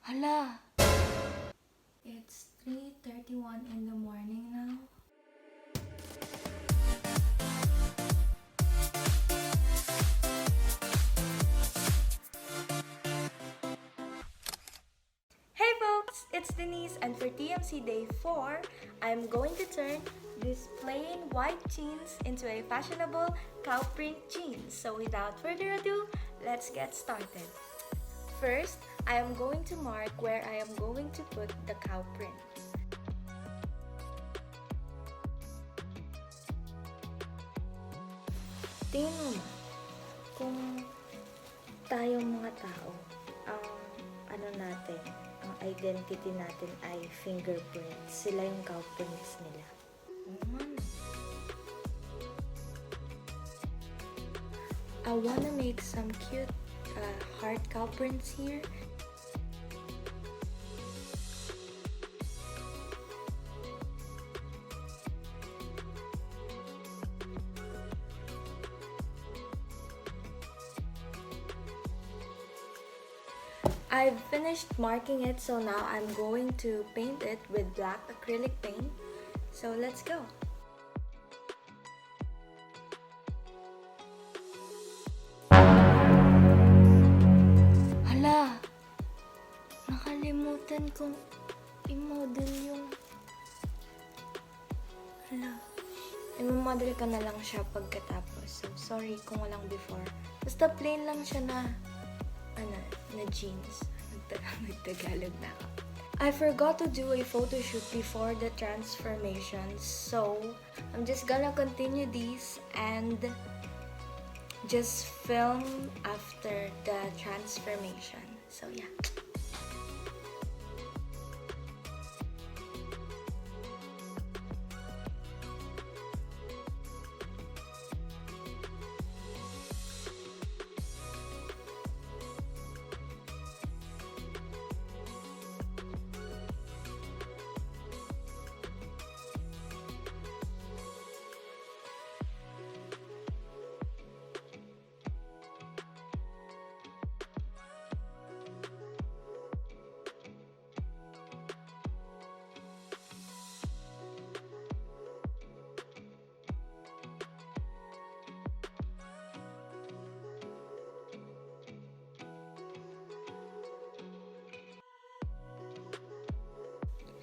Hala! It's 3:31 in the morning now. Hey folks! It's Denise, and for TMC Day 4, I'm going to turn these plain white jeans into a fashionable cow print jeans. So without further ado, let's get started. First, I am going to mark where I am going to put the cow print. Tingnan mo kung tayong mga tao, ang natin, ang identity natin ay fingerprints. Sila yung cow prints nila. I wanna make some cute heart cow prints here. I've finished marking it, so now I'm going to paint it with black acrylic paint. So let's go! Hala! Nakalimutan kong i-model yung... Hala. I-model ka na lang siya pagkatapos. So sorry kung walang before. Basta plain lang siya na jeans. Nagtagalog na ako. I forgot to do a photo shoot before the transformation, so I'm just gonna continue these and just film after the transformation. So yeah.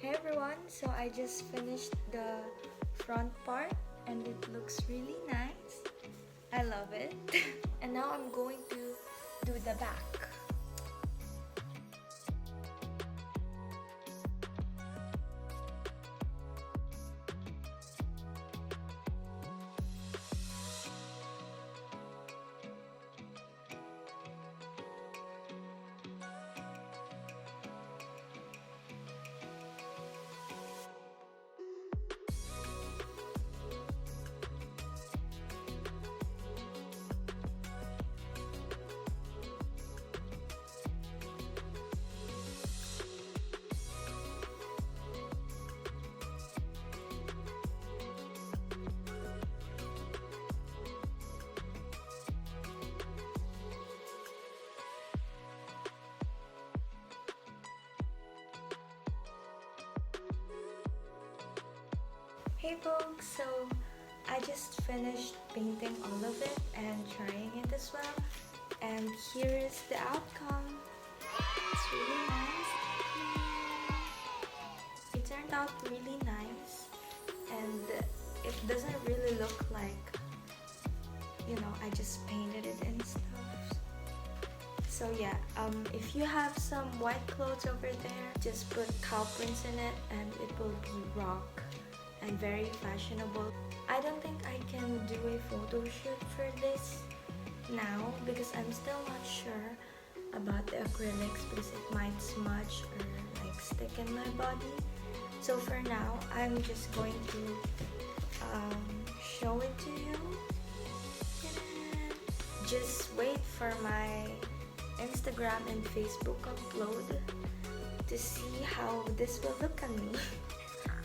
Hey everyone, so I just finished the front part and it looks really nice. I love it. And now I'm going to do the back. Hey folks, so I just finished painting all of it and trying it as well, and here is the outcome. It's really nice. It turned out really nice, and it doesn't really look like, I just painted it and stuff. So yeah, if you have some white clothes over there, just put cow prints in it and it will be rock and very fashionable. I don't think I can do a photo shoot for this now because I'm still not sure about the acrylics because it might smudge or like stick in my body. So for now, I'm just going to show it to you. Just wait for my Instagram and Facebook upload to see how this will look on me.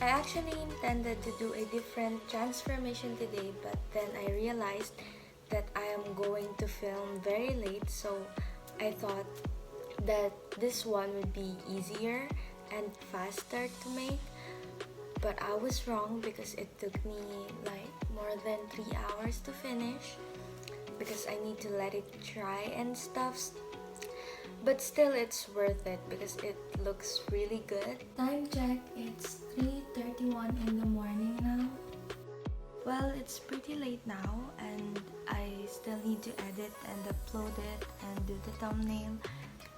I actually intended to do a different transformation today, but then I realized that I am going to film very late, so I thought that this one would be easier and faster to make, but I was wrong because it took me like more than 3 hours to finish because I need to let it dry and stuff. But still, it's worth it because it looks really good. Time check, it's 3:31 in the morning now. Well, it's pretty late now and I still need to edit and upload it and do the thumbnail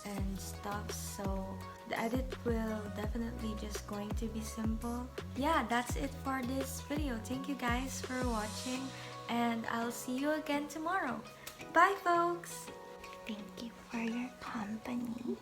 and stuff, so the edit will definitely just going to be simple. Yeah, that's it for this video. Thank you guys for watching and I'll see you again tomorrow. Bye folks! Thank you for your company.